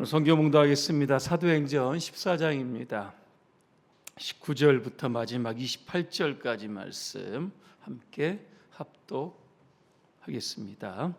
성경 묵상하겠습니다. 사도행전 14장입니다. 19절부터 마지막 28절까지 말씀 함께 합독하겠습니다.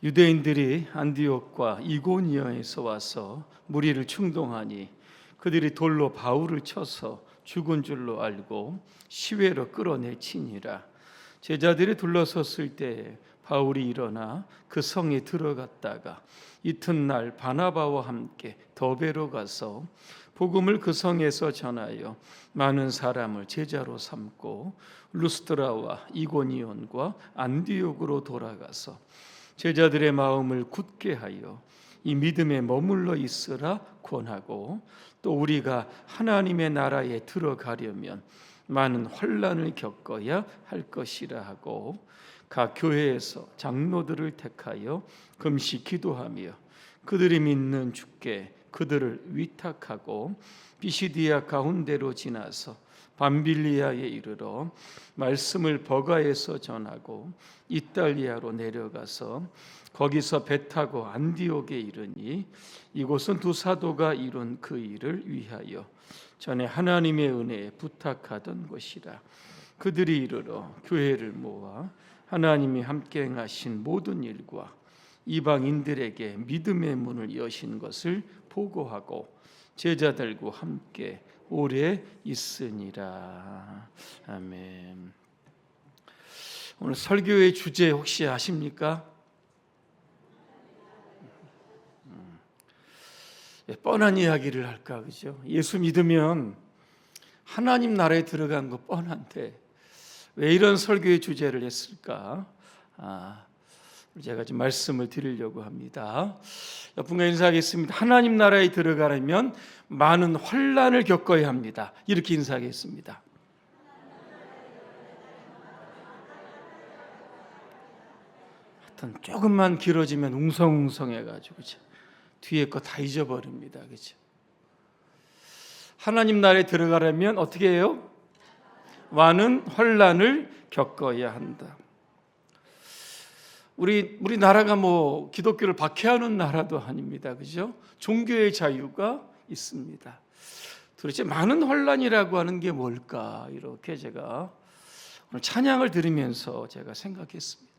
유대인들이 안디옥과 이고니온에서 와서 무리를 충동하니 그들이 돌로 바울을 쳐서 죽은 줄로 알고 시외로 끌어내치니라. 제자들이 둘러섰을 때 바울이 일어나 그 성에 들어갔다가 이튿날 바나바와 함께 더베로 가서 복음을 그 성에서 전하여 많은 사람을 제자로 삼고 루스드라와 이고니온과 안디옥으로 돌아가서 제자들의 마음을 굳게 하여 이 믿음에 머물러 있으라 권하고, 또 우리가 하나님의 나라에 들어가려면 많은 환난을 겪어야 할 것이라 하고, 각 교회에서 장로들을 택하여 금식 기도하며 그들이 믿는 주께 그들을 위탁하고 비시디아 가운데로 지나서 밤빌리아에 이르러 말씀을 버가에서 전하고 이탈리아로 내려가서 거기서 배 타고 안디옥에 이르니, 이곳은 두 사도가 이룬 그 일을 위하여 전에 하나님의 은혜에 부탁하던 곳이라. 그들이 이르러 교회를 모아 하나님이 함께 행하신 모든 일과 이방인들에게 믿음의 문을 여신 것을 보고하고 제자들과 함께 오래 있으니라. 아멘. 오늘 설교의 주제 혹시 아십니까? 뻔한 이야기를 할까, 그죠? 예수 믿으면 하나님 나라에 들어간 거 뻔한데 왜 이런 설교의 주제를 했을까? 제가 지금 말씀을 드리려고 합니다. 여러분과 인사하겠습니다. 하나님 나라에 들어가려면 많은 환난을 겪어야 합니다. 이렇게 인사하겠습니다. 하여튼 조금만 길어지면 웅성웅성해가지고 뒤에 거 다 잊어버립니다. 그렇죠? 하나님 나라에 들어가려면 어떻게 해요? 많은 환난을 겪어야 한다. 우리 나라가 기독교를 박해하는 나라도 아닙니다. 그죠? 종교의 자유가 있습니다. 도대체 많은 환난이라고 하는 게 뭘까? 이렇게 제가 오늘 찬양을 들으면서 제가 생각했습니다.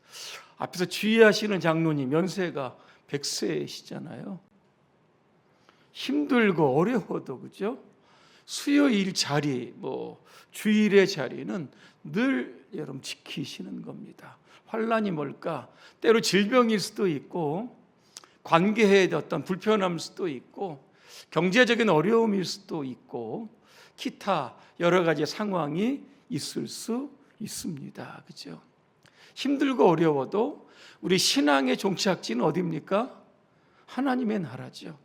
앞에서 주의하시는 장로님 연세가 100세이시잖아요. 힘들고 어려워도, 그죠? 수요일 자리, 주일의 자리는 늘 여러분 지키시는 겁니다. 환난이 뭘까? 때로 질병일 수도 있고, 관계에 어떤 불편함일 수도 있고, 경제적인 어려움일 수도 있고, 기타 여러 가지 상황이 있을 수 있습니다. 그죠? 힘들고 어려워도 우리 신앙의 종착지는 어디입니까? 하나님의 나라죠.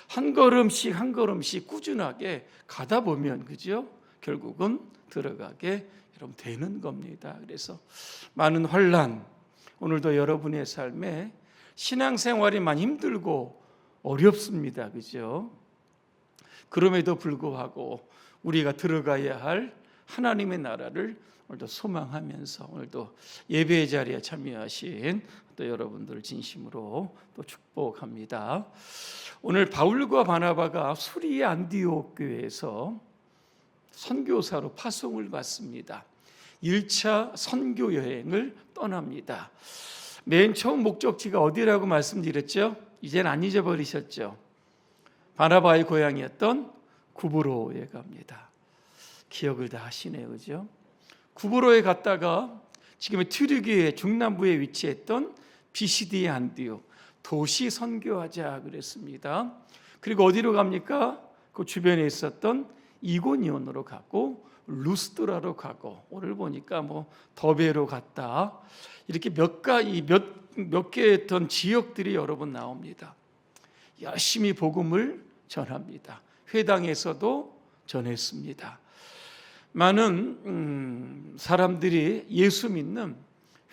한 걸음씩 한 걸음씩 꾸준하게 가다 보면, 그죠? 결국은 들어가게 여러분 되는 겁니다. 그래서 많은 환난, 오늘도 여러분의 삶에 신앙생활이 많이 힘들고 어렵습니다. 그죠? 그럼에도 불구하고 우리가 들어가야 할 하나님의 나라를 오늘도 소망하면서 오늘도 예배의 자리에 참여하신 또 여러분들 진심으로 또 축복합니다. 오늘 바울과 바나바가 수리 안디옥 교회에서 선교사로 파송을 받습니다. 1차 선교 여행을 떠납니다. 맨 처음 목적지가 어디라고 말씀드렸죠? 이제는 안 잊어버리셨죠? 바나바의 고향이었던 구브로에 갑니다. 기억을 다 하시네요, 그죠? 구브로에 갔다가 지금의 튀르기의 중남부에 위치했던 비시디아 안디옥 도시 선교하자 그랬습니다. 그리고 어디로 갑니까? 그 주변에 있었던 이고니온으로 가고 루스드라로 가고, 오늘 보니까 더베로 갔다, 이렇게 몇 개의 어떤 지역들이 여러 번 나옵니다. 열심히 복음을 전합니다. 회당에서도 전했습니다. 많은 사람들이 예수 믿는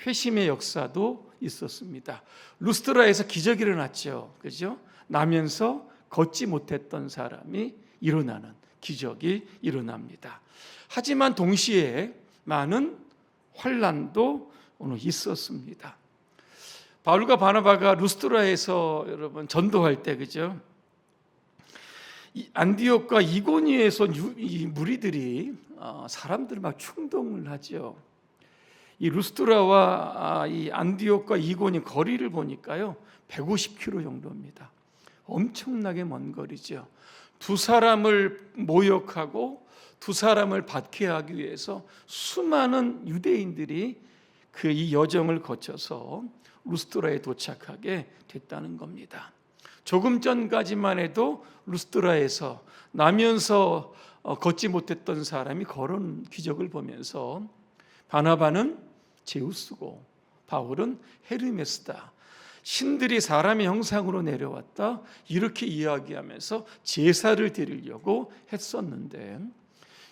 회심의 역사도 있었습니다. 루스드라에서 기적이 일어났죠. 그죠? 나면서 걷지 못했던 사람이 일어나는 기적이 일어납니다. 하지만 동시에 많은 환난도 오늘 있었습니다. 바울과 바나바가 루스드라에서 여러분 전도할 때, 그죠? 이 안디옥과 이고니에서 이 무리들이 사람들 막 충동을 하죠. 이 루스드라와 이 안디옥과 이고니 거리를 보니까요 150km 정도입니다. 엄청나게 먼 거리죠. 두 사람을 모욕하고 두 사람을 박해하기 위해서 수많은 유대인들이 그 이 여정을 거쳐서 루스드라에 도착하게 됐다는 겁니다. 조금 전까지만 해도 루스드라에서 나면서 걷지 못했던 사람이 걸은 기적을 보면서 바나바는 제우스고 바울은 헤르메스다, 신들이 사람의 형상으로 내려왔다, 이렇게 이야기하면서 제사를 드리려고 했었는데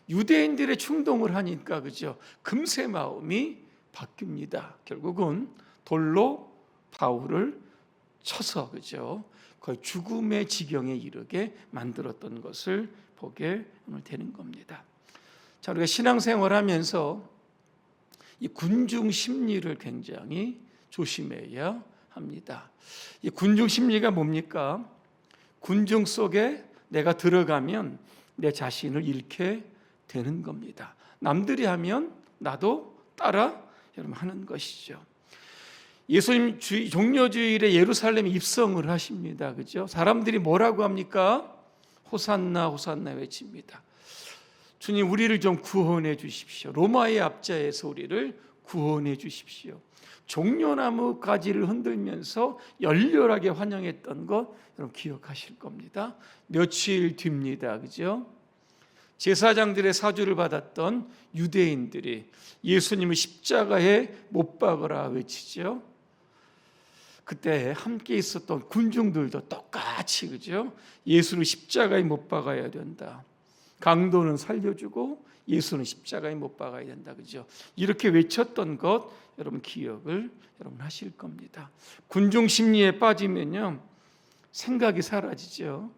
유대인들의 충동을 하니까 그죠, 금세 마음이 바뀝니다. 결국은 돌로 바울을 쳐서 그죠, 거의 죽음의 지경에 이르게 만들었던 것을 보게 오늘 되는 겁니다. 자, 우리가 신앙생활하면서 이 군중 심리를 굉장히 조심해야 합니다. 이 군중 심리가 뭡니까? 군중 속에 내가 들어가면 내 자신을 잃게 되는 겁니다. 남들이 하면 나도 따라 여러분 하는 것이죠. 예수님 종려주일에 예루살렘에 입성을 하십니다. 그죠? 사람들이 뭐라고 합니까? 호산나 호산나 외칩니다. 주님, 우리를 좀 구원해 주십시오. 로마의 압자에서 우리를 구원해 주십시오. 종려나무 가지를 흔들면서 열렬하게 환영했던 것 여러분 기억하실 겁니다. 며칠 뒤입니다. 그죠? 제사장들의 사주를 받았던 유대인들이 예수님을 십자가에 못 박으라 외치죠. 그때 함께 있었던 군중들도 똑같이 그죠? 예수를 십자가에 못 박아야 된다. 강도는 살려주고 예수는 십자가에 못 박아야 된다. 그죠? 이렇게 외쳤던 것 여러분 기억을 여러분 하실 겁니다. 군중 심리에 빠지면요 생각이 사라지죠.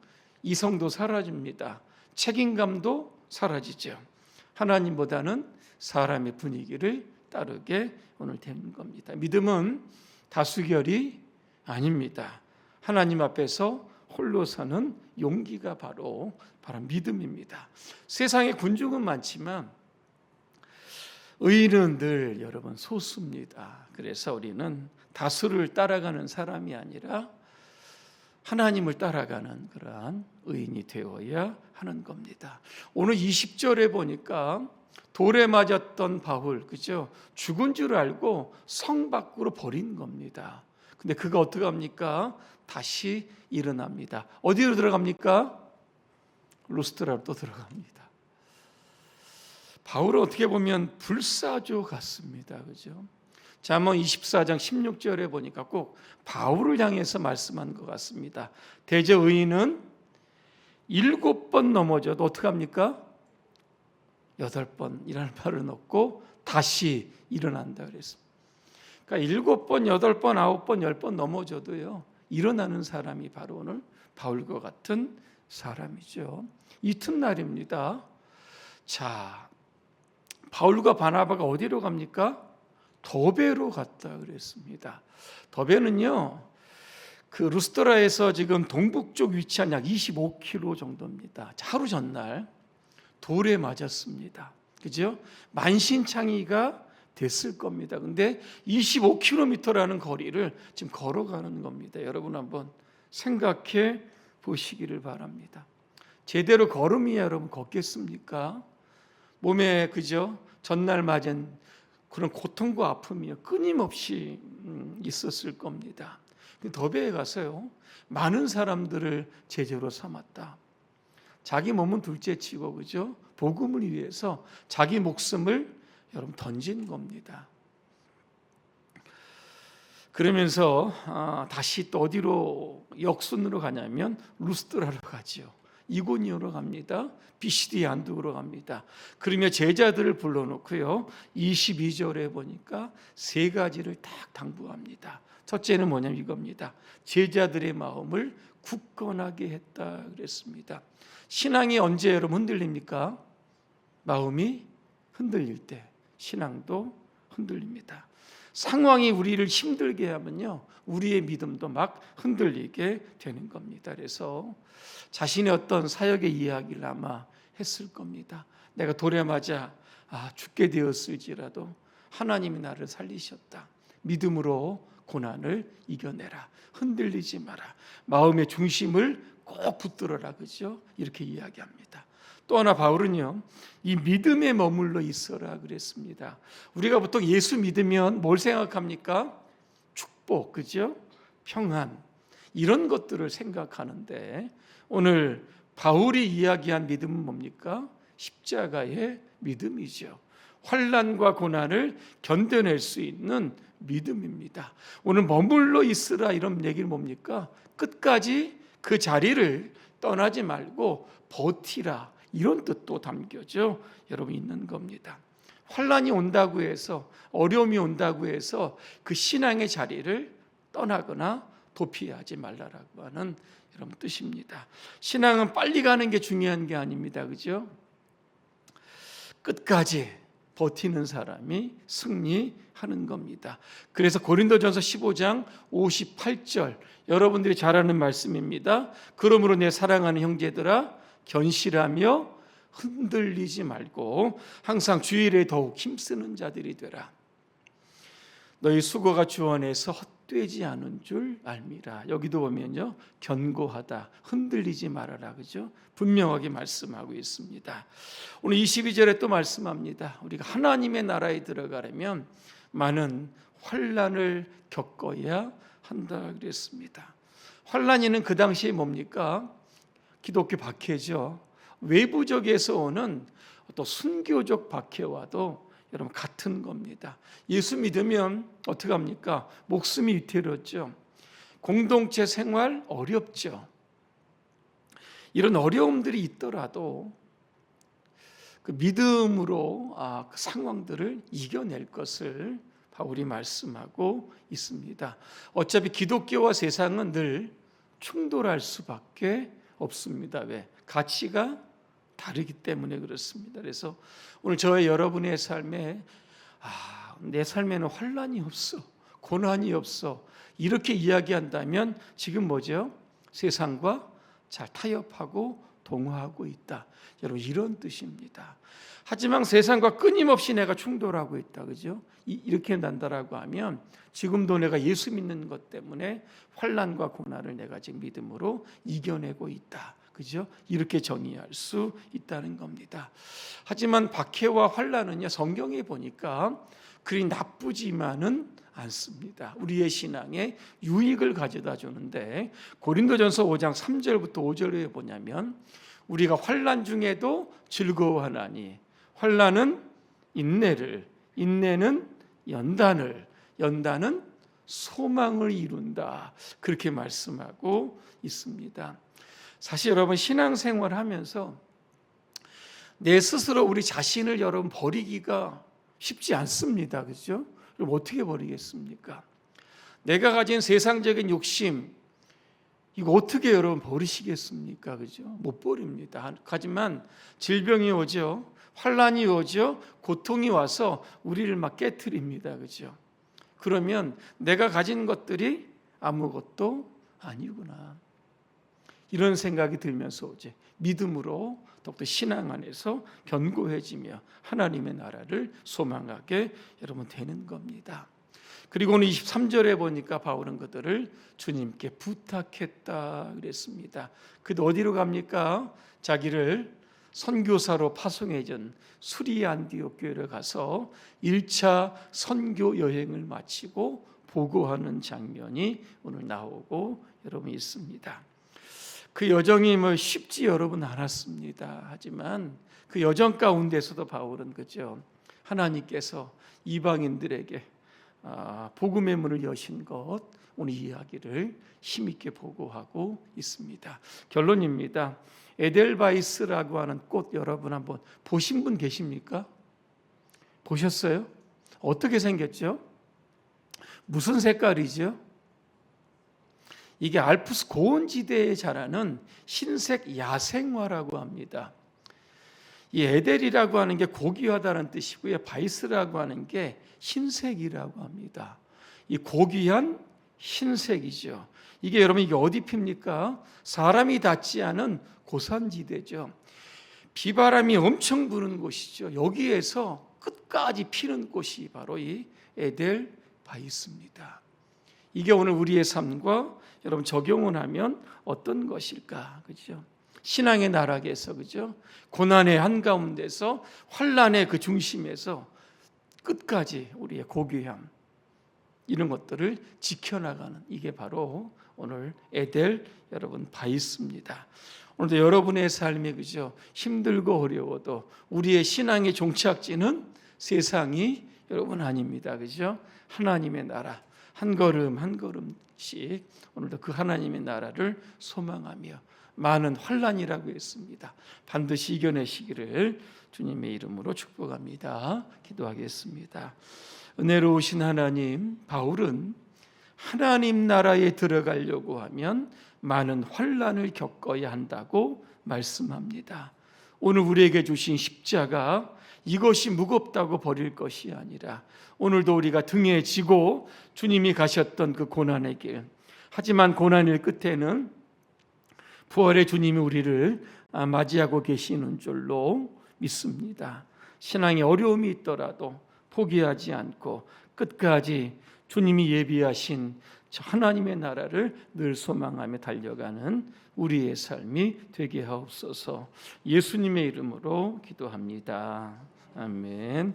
이성도 사라집니다. 책임감도 사라지죠. 하나님보다는 사람의 분위기를 따르게 오늘 되는 겁니다. 믿음은 다수결이 아닙니다. 하나님 앞에서 홀로 서는 용기가 바로 믿음입니다. 세상에 군중은 많지만 의인은 늘 여러분 소수입니다. 그래서 우리는 다수를 따라가는 사람이 아니라 하나님을 따라가는 그러한 의인이 되어야 하는 겁니다. 오늘 20절에 보니까 돌에 맞았던 바울, 그죠? 죽은 줄 알고 성 밖으로 버린 겁니다. 근데 그가 어떻게 합니까? 다시 일어납니다. 어디로 들어갑니까? 루스드라로 또 들어갑니다. 바울은 어떻게 보면 불사조 같습니다. 그죠? 잠언 24장 16절에 보니까 꼭 바울을 향해서 말씀한 것 같습니다. 대저 의인은 7번 넘어져도 어떻게 합니까? 8번이라는 말은 없고 다시 일어난다 그랬습니다. 그러니까 7번, 8번, 9번, 10번 넘어져도요 일어나는 사람이 바로 오늘 바울과 같은 사람이죠. 이튿날입니다. 자, 바울과 바나바가 어디로 갑니까? 더베로 갔다 그랬습니다. 더베는요 그 루스드라에서 지금 동북쪽 위치한 약 25km 정도입니다. 하루 전날 돌에 맞았습니다. 그죠? 만신창이가 됐을 겁니다. 근데 25km라는 거리를 지금 걸어가는 겁니다. 여러분 한번 생각해 보시기를 바랍니다. 제대로 걸음이야 여러분 걷겠습니까? 몸에 그죠? 전날 맞은 그런 고통과 아픔이 끊임없이 있었을 겁니다. 더베에 가서요 많은 사람들을 제자로 삼았다. 자기 몸은 둘째치고 그죠? 복음을 위해서 자기 목숨을 여러분 던진 겁니다. 그러면서 다시 또 어디로 역순으로 가냐면 루스드라로 가죠. 이고니오로 갑니다. 비시디 안디옥으로 갑니다. 그러며 제자들을 불러놓고요 22절에 보니까 세 가지를 딱 당부합니다. 첫째는 뭐냐면 이겁니다. 제자들의 마음을 굳건하게 했다 그랬습니다. 신앙이 언제 여러분 흔들립니까? 마음이 흔들릴 때 신앙도 흔들립니다. 상황이 우리를 힘들게 하면요, 우리의 믿음도 막 흔들리게 되는 겁니다. 그래서 자신의 어떤 사역의 이야기를 아마 했을 겁니다. 내가 돌에 맞아 죽게 되었을지라도 하나님이 나를 살리셨다. 믿음으로 고난을 이겨내라. 흔들리지 마라. 마음의 중심을 꼭 붙들어라. 그죠? 이렇게 이야기합니다. 또 하나 바울은요, 이 믿음에 머물러 있어라 그랬습니다. 우리가 보통 예수 믿으면 뭘 생각합니까? 축복, 그죠? 평안, 이런 것들을 생각하는데 오늘 바울이 이야기한 믿음은 뭡니까? 십자가의 믿음이죠. 환난과 고난을 견뎌낼 수 있는 믿음입니다. 오늘 머물러 있으라 이런 얘기는 뭡니까? 끝까지 그 자리를 떠나지 말고 버티라, 이런 뜻도 담겨져 여러분 있는 겁니다. 환난이 온다고 해서, 어려움이 온다고 해서 그 신앙의 자리를 떠나거나 도피하지 말라라고 하는 이런 뜻입니다. 신앙은 빨리 가는 게 중요한 게 아닙니다. 그죠? 끝까지 버티는 사람이 승리하는 겁니다. 그래서 고린도전서 15장 58절, 여러분들이 잘 아는 말씀입니다. 그러므로 내 사랑하는 형제들아, 견실하며 흔들리지 말고 항상 주일에 더욱 힘쓰는 자들이 되라. 너희 수고가 주 안에서 헛되지 않은 줄 알미라. 여기도 보면요, 견고하다, 흔들리지 말아라. 그죠? 분명하게 말씀하고 있습니다. 오늘 22절에 또 말씀합니다. 우리가 하나님의 나라에 들어가려면 많은 환난을 겪어야 한다 그랬습니다. 환난이는 그 당시에 뭡니까? 기독교 박해죠. 외부적에서 오는 또 순교적 박해와도 여러분 같은 겁니다. 예수 믿으면 어떻게 합니까? 목숨이 위태롭죠. 공동체 생활 어렵죠. 이런 어려움들이 있더라도 그 믿음으로 그 상황들을 이겨낼 것을 바울이 말씀하고 있습니다. 어차피 기독교와 세상은 늘 충돌할 수밖에 없습니다. 왜? 가치가 다르기 때문에 그렇습니다. 그래서 오늘 저의 여러분의 삶에 내 삶에는 환난이 없어, 고난이 없어, 이렇게 이야기한다면 지금 뭐죠? 세상과 잘 타협하고 동화하고 있다. 여러분 이런 뜻입니다. 하지만 세상과 끊임없이 내가 충돌하고 있다. 그죠? 이렇게 난다라고 하면 지금도 내가 예수 믿는 것 때문에 환난과 고난을 내가 지금 믿음으로 이겨내고 있다. 그죠? 이렇게 정의할 수 있다는 겁니다. 하지만 박해와 환난은요, 성경에 보니까 그리 나쁘지만은 않습니다. 우리의 신앙에 유익을 가져다 주는데 고린도전서 5장 3절부터 5절에 보냐면 우리가 환난 중에도 즐거워하나니 환난은 인내를, 인내는 연단을, 연단은 소망을 이룬다. 그렇게 말씀하고 있습니다. 사실 여러분 신앙생활 하면서 내 스스로 우리 자신을 여러분 버리기가 쉽지 않습니다. 그렇죠? 그럼 어떻게 버리겠습니까? 내가 가진 세상적인 욕심 이거 어떻게 여러분 버리시겠습니까? 그죠? 못 버립니다. 하지만 질병이 오죠. 환난이 오죠. 고통이 와서 우리를 막 깨트립니다. 그죠? 그러면 내가 가진 것들이 아무것도 아니구나. 이런 생각이 들면서 오지. 믿음으로 더욱더 신앙 안에서 견고해지며 하나님의 나라를 소망하게 여러분 되는 겁니다. 그리고 오늘 23절에 보니까 바울은 그들을 주님께 부탁했다 그랬습니다. 그들 어디로 갑니까? 자기를 선교사로 파송해준 수리 안디옥 교회를 가서 1차 선교 여행을 마치고 보고하는 장면이 오늘 나오고 여러분 있습니다. 그 여정이 쉽지 여러분 않았습니다. 하지만 그 여정 가운데서도 바울은 그죠? 하나님께서 이방인들에게 복음의 문을 여신 것 오늘 이야기를 힘있게 보고하고 있습니다. 결론입니다. 에델바이스라고 하는 꽃 여러분 한번 보신 분 계십니까? 보셨어요? 어떻게 생겼죠? 무슨 색깔이죠? 이게 알프스 고원지대에 자라는 흰색 야생화라고 합니다. 이 에델이라고 하는 게 고귀하다는 뜻이고요. 바이스라고 하는 게 흰색이라고 합니다. 이 고귀한 흰색이죠. 이게 여러분 이게 어디 핍니까? 사람이 닿지 않은 고산지대죠. 비바람이 엄청 부는 곳이죠. 여기에서 끝까지 피는 곳이 바로 이 에델 바이스입니다. 이게 오늘 우리의 삶과 여러분 적용을 하면 어떤 것일까? 그죠? 신앙의 나락에서 그죠? 고난의 한가운데서 환난의 그 중심에서 끝까지 우리의 고귀함 이런 것들을 지켜나가는 이게 바로 오늘 에델 여러분 바이스입니다. 오늘도 여러분의 삶이 그죠? 힘들고 어려워도 우리의 신앙의 종착지는 세상이 여러분 아닙니다. 그죠? 하나님의 나라 한 걸음 한 걸음씩 오늘도 그 하나님의 나라를 소망하며 많은 환난이라고 했습니다. 반드시 이겨내시기를 주님의 이름으로 축복합니다. 기도하겠습니다. 은혜로우신 하나님, 바울은 하나님 나라에 들어가려고 하면 많은 환난을 겪어야 한다고 말씀합니다. 오늘 우리에게 주신 십자가 이것이 무겁다고 버릴 것이 아니라 오늘도 우리가 등에 지고 주님이 가셨던 그 고난의 길, 하지만 고난의 끝에는 부활의 주님이 우리를 맞이하고 계시는 줄로 믿습니다. 신앙에 어려움이 있더라도 포기하지 않고 끝까지 주님이 예비하신 하나님의 나라를 늘 소망하며 달려가는 우리의 삶이 되게 하옵소서. 예수님의 이름으로 기도합니다. 아멘.